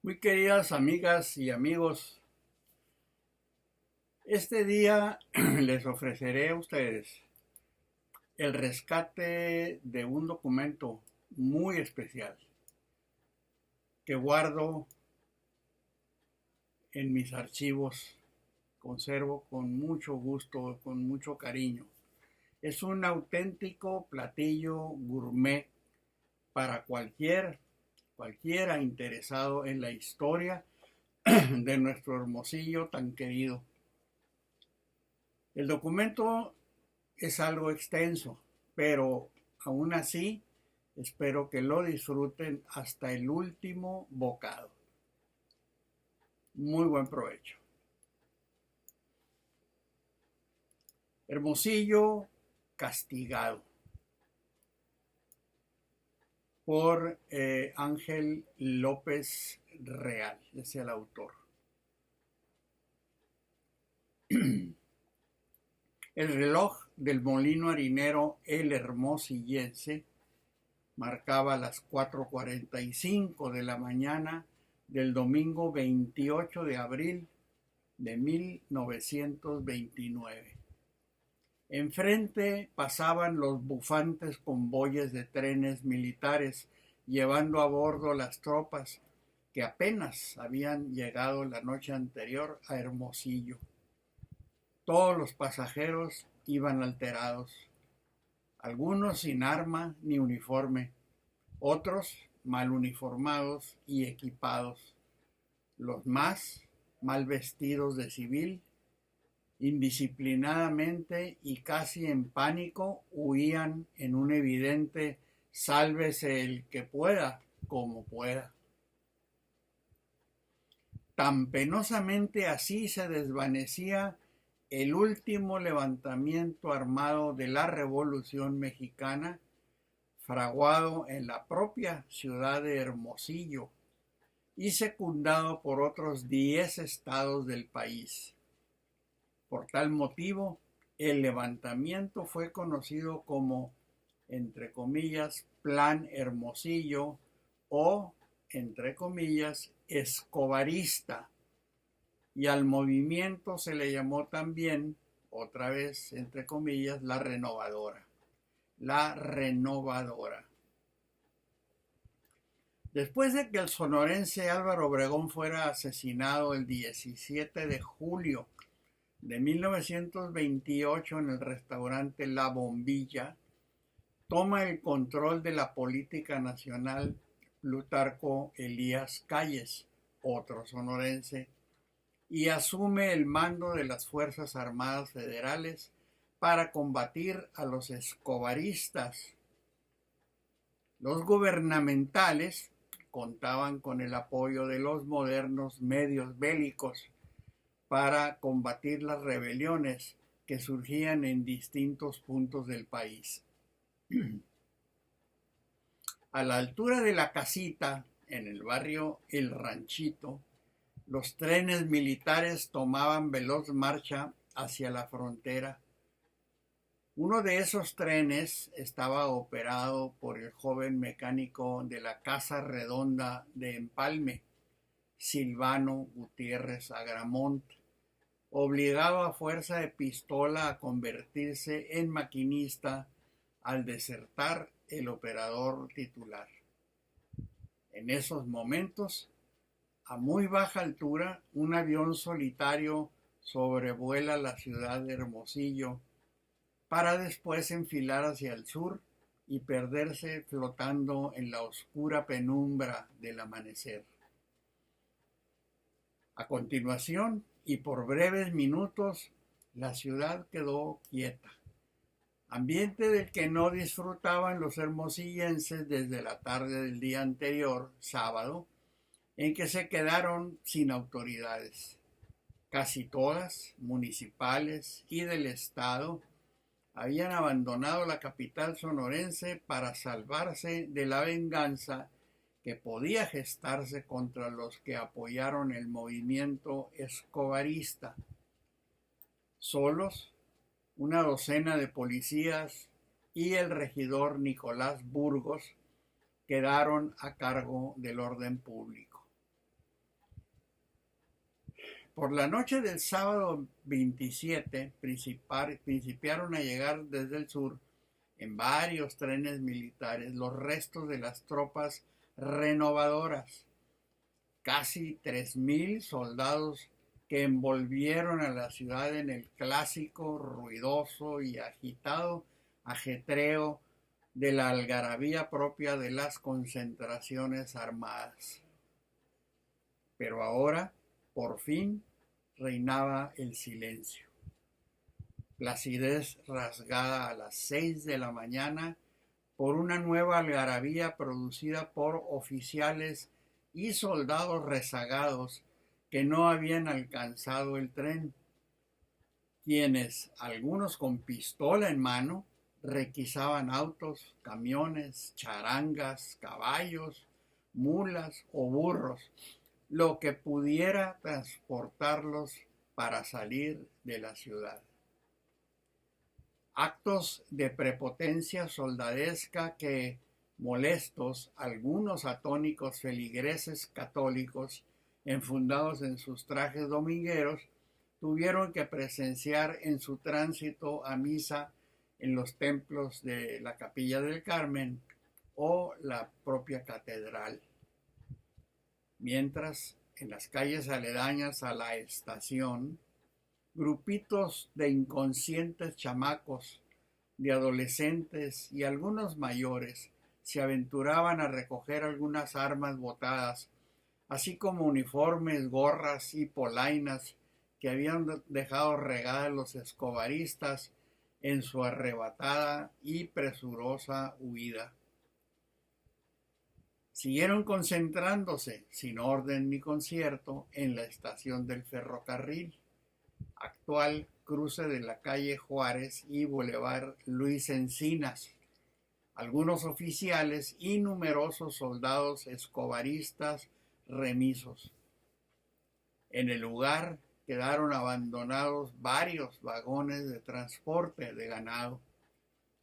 Muy queridas amigas y amigos, este día les ofreceré a ustedes el rescate de un documento muy especial que guardo en mis archivos, conservo con mucho gusto, con mucho cariño. Es un auténtico platillo gourmet para cualquiera interesado en la historia de nuestro Hermosillo tan querido. El documento es algo extenso, pero aún así espero que lo disfruten hasta el último bocado. Muy buen provecho. Hermosillo castigado por Ángel López Real, es el autor. El reloj del molino harinero El Hermosillense marcaba las 4:45 de la mañana del domingo 28 de abril de 1929. Enfrente pasaban los bufantes convoyes de trenes militares llevando a bordo las tropas que apenas habían llegado la noche anterior a Hermosillo. Todos los pasajeros iban alterados, algunos sin arma ni uniforme, otros mal uniformados y equipados, los más mal vestidos de civil. Indisciplinadamente y casi en pánico huían en un evidente sálvese el que pueda, como pueda. Tan penosamente así se desvanecía el último levantamiento armado de la Revolución Mexicana, fraguado en la propia ciudad de Hermosillo y secundado por otros 10 estados del país. Por tal motivo, el levantamiento fue conocido como, entre comillas, Plan Hermosillo o, entre comillas, escobarista. Y al movimiento se le llamó también, otra vez, entre comillas, la renovadora. La renovadora. Después de que el sonorense Álvaro Obregón fuera asesinado el 17 de julio de 1928 en el restaurante La Bombilla, toma el control de la política nacional Plutarco Elías Calles, otro sonorense, y asume el mando de las Fuerzas Armadas Federales para combatir a los escobaristas. Los gubernamentales contaban con el apoyo de los modernos medios bélicos para combatir las rebeliones que surgían en distintos puntos del país. A la altura de la casita, en el barrio El Ranchito, los trenes militares tomaban veloz marcha hacia la frontera. Uno de esos trenes estaba operado por el joven mecánico de la Casa Redonda de Empalme, Silvano Gutiérrez Agramont, obligado a fuerza de pistola a convertirse en maquinista al desertar el operador titular. En esos momentos, a muy baja altura, un avión solitario sobrevuela la ciudad de Hermosillo para después enfilar hacia el sur y perderse flotando en la oscura penumbra del amanecer. A continuación, y por breves minutos, la ciudad quedó quieta, ambiente del que no disfrutaban los hermosillenses desde la tarde del día anterior, sábado, en que se quedaron sin autoridades. Casi todas, municipales y del Estado, habían abandonado la capital sonorense para salvarse de la venganza que podía gestarse contra los que apoyaron el movimiento escobarista. Solos, una docena de policías y el regidor Nicolás Burgos quedaron a cargo del orden público. Por la noche del sábado 27 principiaron a llegar desde el sur en varios trenes militares los restos de las tropas renovadoras, casi 3,000 soldados que envolvieron a la ciudad en el clásico, ruidoso y agitado ajetreo de la algarabía propia de las concentraciones armadas. Pero ahora, por fin, reinaba el silencio. Placidez rasgada a las 6 de la mañana por una nueva algarabía producida por oficiales y soldados rezagados que no habían alcanzado el tren, quienes, algunos con pistola en mano, requisaban autos, camiones, charangas, caballos, mulas o burros, lo que pudiera transportarlos para salir de la ciudad. Actos de prepotencia soldadesca que, molestos, algunos atónicos feligreses católicos, enfundados en sus trajes domingueros, tuvieron que presenciar en su tránsito a misa en los templos de la Capilla del Carmen o la propia catedral. Mientras, en las calles aledañas a la estación, grupitos de inconscientes chamacos, de adolescentes y algunos mayores se aventuraban a recoger algunas armas botadas, así como uniformes, gorras y polainas que habían dejado regadas los escobaristas en su arrebatada y presurosa huida. Siguieron concentrándose, sin orden ni concierto, en la estación del ferrocarril, actual cruce de la calle Juárez y Boulevard Luis Encinas. Algunos oficiales y numerosos soldados escobaristas remisos. En el lugar quedaron abandonados varios vagones de transporte de ganado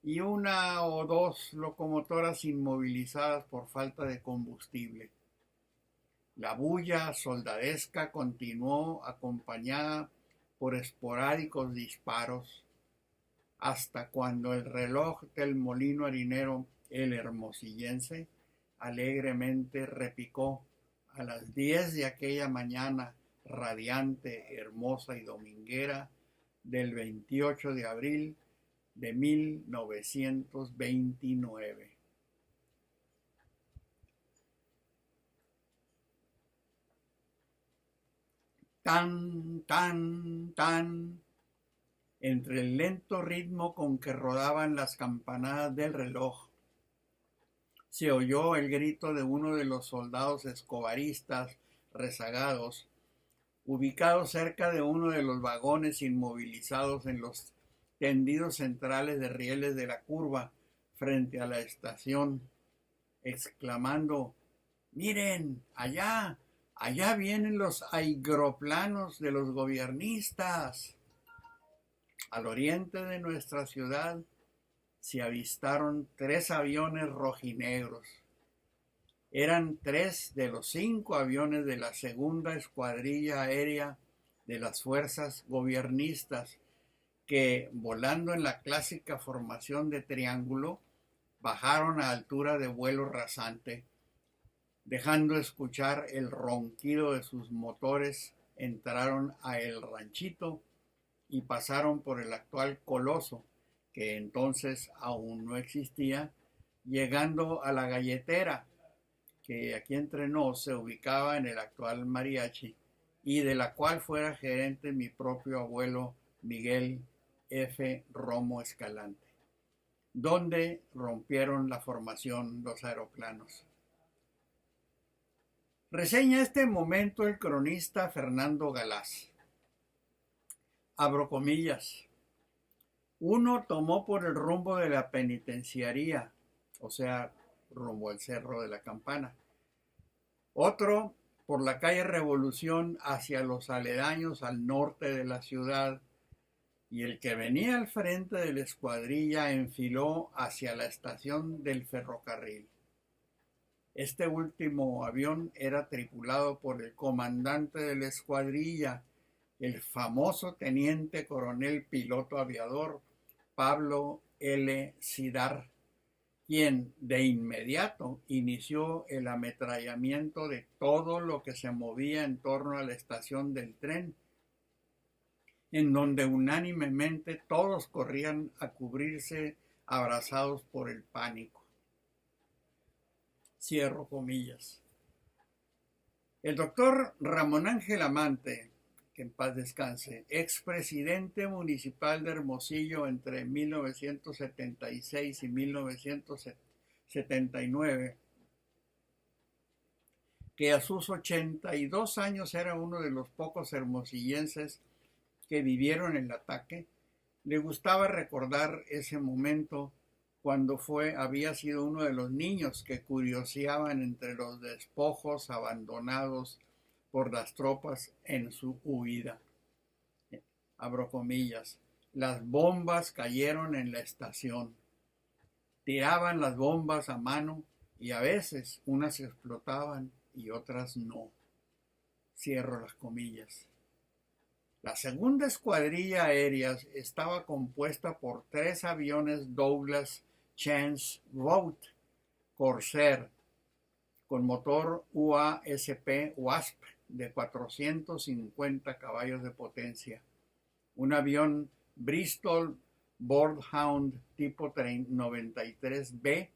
y una o dos locomotoras inmovilizadas por falta de combustible. La bulla soldadesca continuó acompañada por esporádicos disparos, hasta cuando el reloj del molino harinero, el hermosillense, alegremente repicó a las 10 de aquella mañana radiante, hermosa y dominguera del 28 de abril de 1929. Tan, tan, tan, entre el lento ritmo con que rodaban las campanadas del reloj, se oyó el grito de uno de los soldados escobaristas rezagados, ubicados cerca de uno de los vagones inmovilizados en los tendidos centrales de rieles de la curva frente a la estación, exclamando: «¡Miren, allá! ¡Allá vienen los agroplanos de los gobiernistas!». Al oriente de nuestra ciudad se avistaron 3 aviones rojinegros. Eran 3 de los 5 aviones de la segunda escuadrilla aérea de las fuerzas gobiernistas que, volando en la clásica formación de triángulo, bajaron a altura de vuelo rasante, dejando escuchar el ronquido de sus motores, entraron a El Ranchito y pasaron por el actual Coloso, que entonces aún no existía, llegando a La Galletera, que aquí entre nos se ubicaba en el actual Mariachi, y de la cual fuera gerente mi propio abuelo Miguel F. Romo Escalante, donde rompieron la formación los aeroplanos. Reseña este momento el cronista Fernando Galaz. Abro comillas. Uno tomó por el rumbo de la penitenciaría, o sea, rumbo al Cerro de la Campana. Otro por la calle Revolución hacia los aledaños al norte de la ciudad, y el que venía al frente de la escuadrilla enfiló hacia la estación del ferrocarril. Este último avión era tripulado por el comandante de la escuadrilla, el famoso teniente coronel piloto aviador Pablo L. Cidar, quien de inmediato inició el ametrallamiento de todo lo que se movía en torno a la estación del tren, en donde unánimemente todos corrían a cubrirse abrazados por el pánico. Cierro comillas. El doctor Ramón Ángel Amante, que en paz descanse, expresidente municipal de Hermosillo entre 1976 y 1979, que a sus 82 años era uno de los pocos hermosillenses que vivieron el ataque, le gustaba recordar ese momento cuando había sido uno de los niños que curioseaban entre los despojos abandonados por las tropas en su huida. Abro comillas. Las bombas cayeron en la estación. Tiraban las bombas a mano y a veces unas explotaban y otras no. Cierro las comillas. La segunda escuadrilla aérea estaba compuesta por 3 aviones Douglas Chance Vought Corsair con motor UASP Wasp de 450 caballos de potencia, un avión Bristol Bloodhound tipo 93B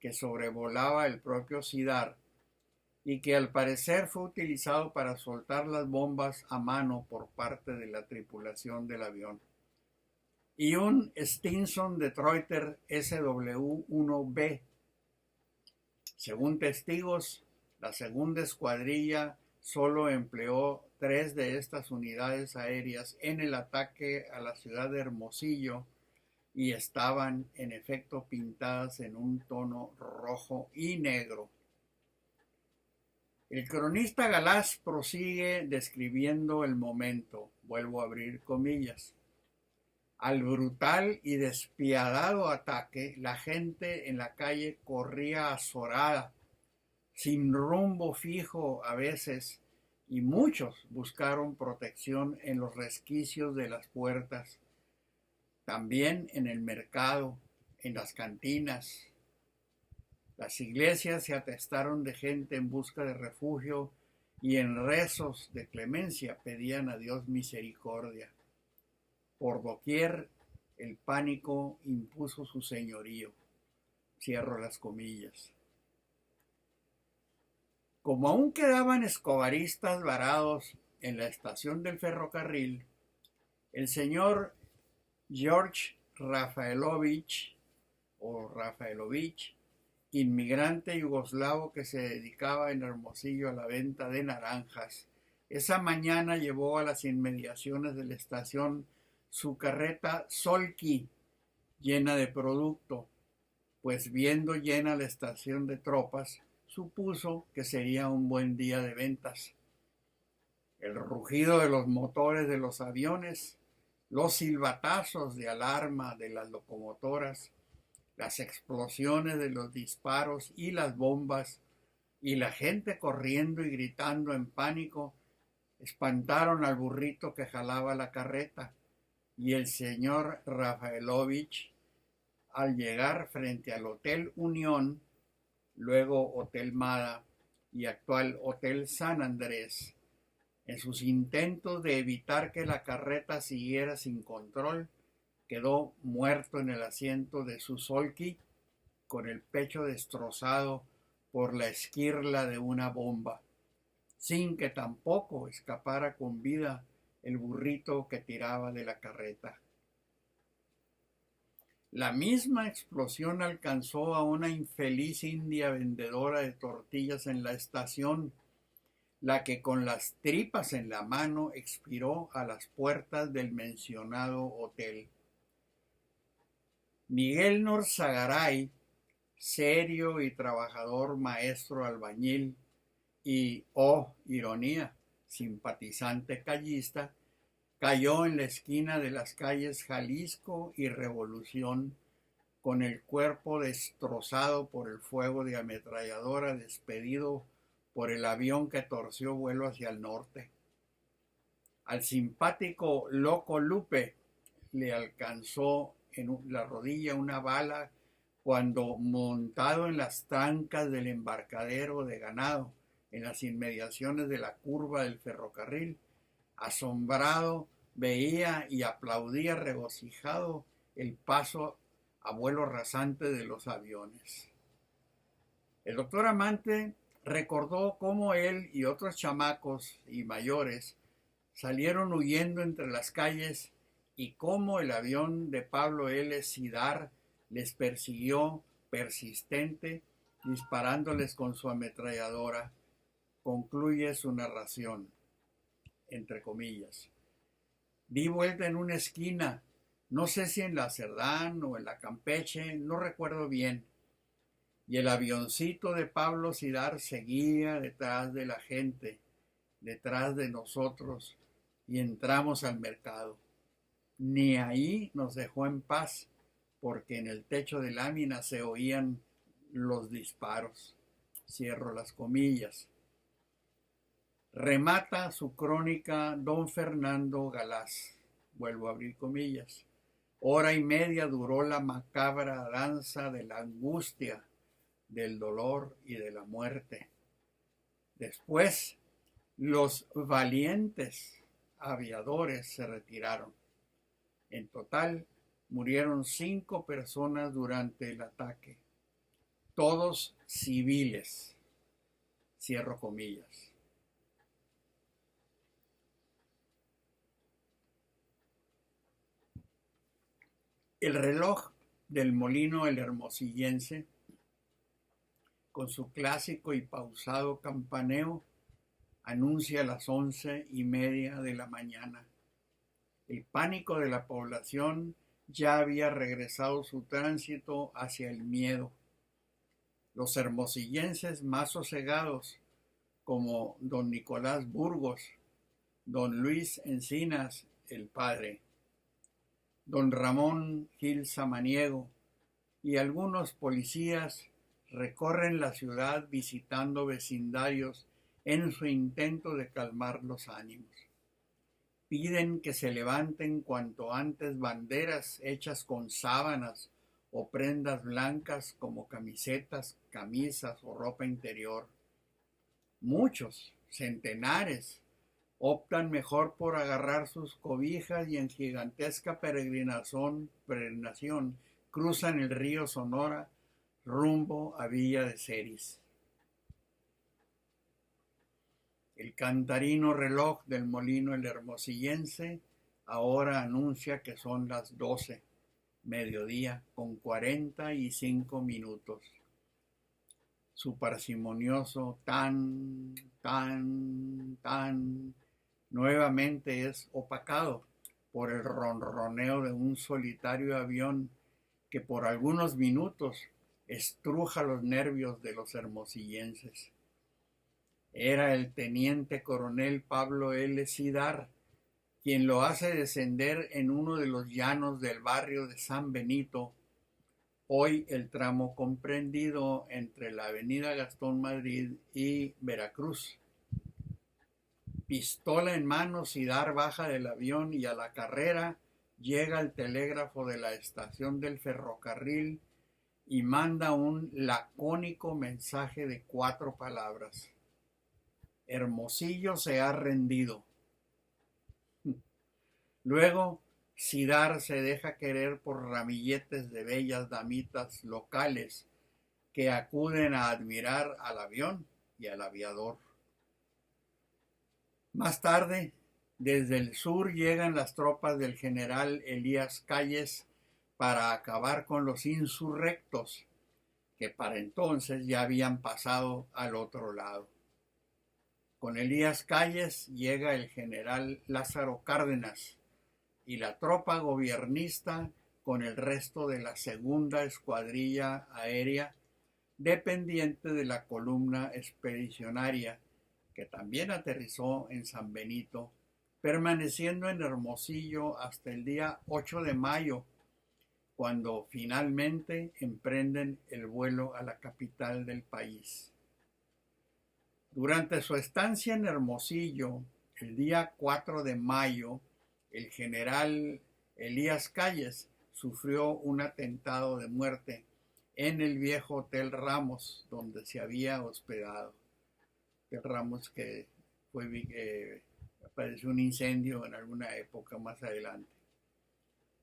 que sobrevolaba el propio Cidar y que al parecer fue utilizado para soltar las bombas a mano por parte de la tripulación del avión, y un Stinson Detroiter SW-1B. Según testigos, la segunda escuadrilla solo empleó 3 de estas unidades aéreas en el ataque a la ciudad de Hermosillo y estaban en efecto pintadas en un tono rojo y negro. El cronista Galás prosigue describiendo el momento, vuelvo a abrir comillas. Al brutal y despiadado ataque, la gente en la calle corría azorada, sin rumbo fijo a veces, y muchos buscaron protección en los resquicios de las puertas, también en el mercado, en las cantinas. Las iglesias se atestaron de gente en busca de refugio y en rezos de clemencia pedían a Dios misericordia. Por doquier el pánico impuso su señorío. Cierro las comillas. Como aún quedaban escobaristas varados en la estación del ferrocarril, el señor George Rafaelovich, inmigrante yugoslavo que se dedicaba en Hermosillo a la venta de naranjas, esa mañana llevó a las inmediaciones de la estación su carreta Solki llena de producto, pues viendo llena la estación de tropas, supuso que sería un buen día de ventas. El rugido de los motores de los aviones, los silbatazos de alarma de las locomotoras, las explosiones de los disparos y las bombas, y la gente corriendo y gritando en pánico, espantaron al burrito que jalaba la carreta, y el señor Rafaelovich, al llegar frente al Hotel Unión, luego Hotel Mada y actual Hotel San Andrés, en sus intentos de evitar que la carreta siguiera sin control, quedó muerto en el asiento de su Solki con el pecho destrozado por la esquirla de una bomba, sin que tampoco escapara con vida el burrito que tiraba de la carreta. La misma explosión alcanzó a una infeliz india vendedora de tortillas en la estación, la que con las tripas en la mano expiró a las puertas del mencionado hotel. Miguel Norzagaray, serio y trabajador maestro albañil y, oh ironía, simpatizante callista, cayó en la esquina de las calles Jalisco y Revolución con el cuerpo destrozado por el fuego de ametralladora despedido por el avión que torció vuelo hacia el norte. Al simpático Loco Lupe le alcanzó en la rodilla una bala cuando, montado en las trancas del embarcadero de ganado en las inmediaciones de la curva del ferrocarril, asombrado veía y aplaudía regocijado el paso a vuelo rasante de los aviones. El doctor Amante recordó cómo él y otros chamacos y mayores salieron huyendo entre las calles y cómo el avión de Pablo L. Cidar les persiguió persistente, disparándoles con su ametralladora. Concluye su narración, entre comillas. Di vuelta en una esquina, no sé si en la Cerdán o en la Campeche, no recuerdo bien, y el avioncito de Pablo Cidar seguía detrás de la gente, detrás de nosotros, y entramos al mercado. Ni ahí nos dejó en paz, porque en el techo de lámina se oían los disparos. Cierro las comillas. Remata su crónica don Fernando Galaz. Vuelvo a abrir comillas. Hora y media duró la macabra danza de la angustia, del dolor y de la muerte. Después, los valientes aviadores se retiraron. En total, murieron 5 personas durante el ataque, todos civiles. Cierro comillas. El reloj del molino El Hermosillense, con su clásico y pausado campaneo, anuncia las 11:30 de la mañana. El pánico de la población ya había regresado su tránsito hacia el miedo. Los hermosillenses más sosegados, como don Nicolás Burgos, don Luis Encinas, el padre, don Ramón Gil Samaniego y algunos policías, recorren la ciudad visitando vecindarios en su intento de calmar los ánimos. Piden que se levanten cuanto antes banderas hechas con sábanas o prendas blancas como camisetas, camisas o ropa interior. Muchos, centenares, optan mejor por agarrar sus cobijas y en gigantesca peregrinación cruzan el río Sonora rumbo a Villa de Ceris. El cantarino reloj del molino El Hermosillense ahora anuncia que son las 12, mediodía, con 45 minutos. Su parsimonioso tan, nuevamente es opacado por el ronroneo de un solitario avión que por algunos minutos estruja los nervios de los hermosillenses. Era el teniente coronel Pablo L. Cidar quien lo hace descender en uno de los llanos del barrio de San Benito, hoy el tramo comprendido entre la avenida Gastón Madrid y Veracruz. Pistola en mano, Cidar baja del avión y a la carrera llega al telégrafo de la estación del ferrocarril y manda un lacónico mensaje de 4 palabras. Hermosillo se ha rendido. Luego, Cidar se deja querer por ramilletes de bellas damitas locales que acuden a admirar al avión y al aviador. Más tarde, desde el sur llegan las tropas del general Elías Calles para acabar con los insurrectos, que para entonces ya habían pasado al otro lado. Con Elías Calles llega el general Lázaro Cárdenas y la tropa gobiernista con el resto de la segunda escuadrilla aérea dependiente de la columna expedicionaria, que también aterrizó en San Benito, permaneciendo en Hermosillo hasta el día 8 de mayo, cuando finalmente emprenden el vuelo a la capital del país. Durante su estancia en Hermosillo, El día 4 de mayo, el general Elías Calles sufrió un atentado de muerte en el viejo Hotel Ramos, donde se había hospedado. Hotel Ramos que padeció un incendio en alguna época más adelante.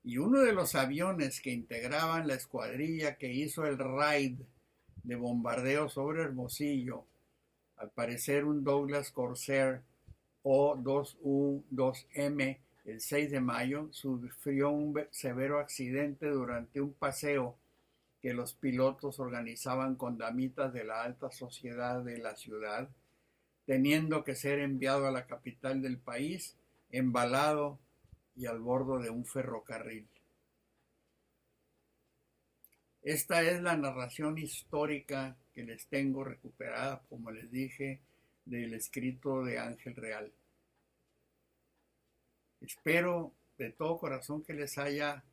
Y uno de los aviones que integraban la escuadrilla que hizo el raid de bombardeo sobre Hermosillo, al parecer un Douglas Corsair O-2U-2M, el 6 de mayo, sufrió un severo accidente durante un paseo que los pilotos organizaban con damitas de la alta sociedad de la ciudad, teniendo que ser enviado a la capital del país, embalado y al borde de un ferrocarril. Esta es la narración histórica que les tengo recuperada, como les dije, del escrito de Ángel Real. Espero de todo corazón que les haya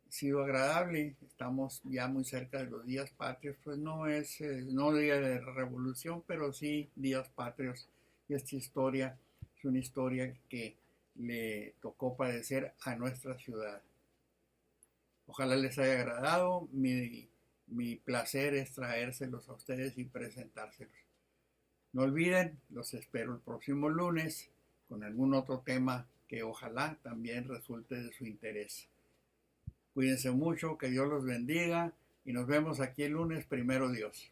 sido agradable. Estamos ya muy cerca de los días patrios, pues no es no día de revolución, pero sí días patrios. Y esta historia es una historia que le tocó padecer a nuestra ciudad. Ojalá les haya agradado. Mi placer es traérselos a ustedes y presentárselos. No olviden, los espero el próximo lunes con algún otro tema que ojalá también resulte de su interés. Cuídense mucho, que Dios los bendiga y nos vemos aquí el lunes, primero Dios.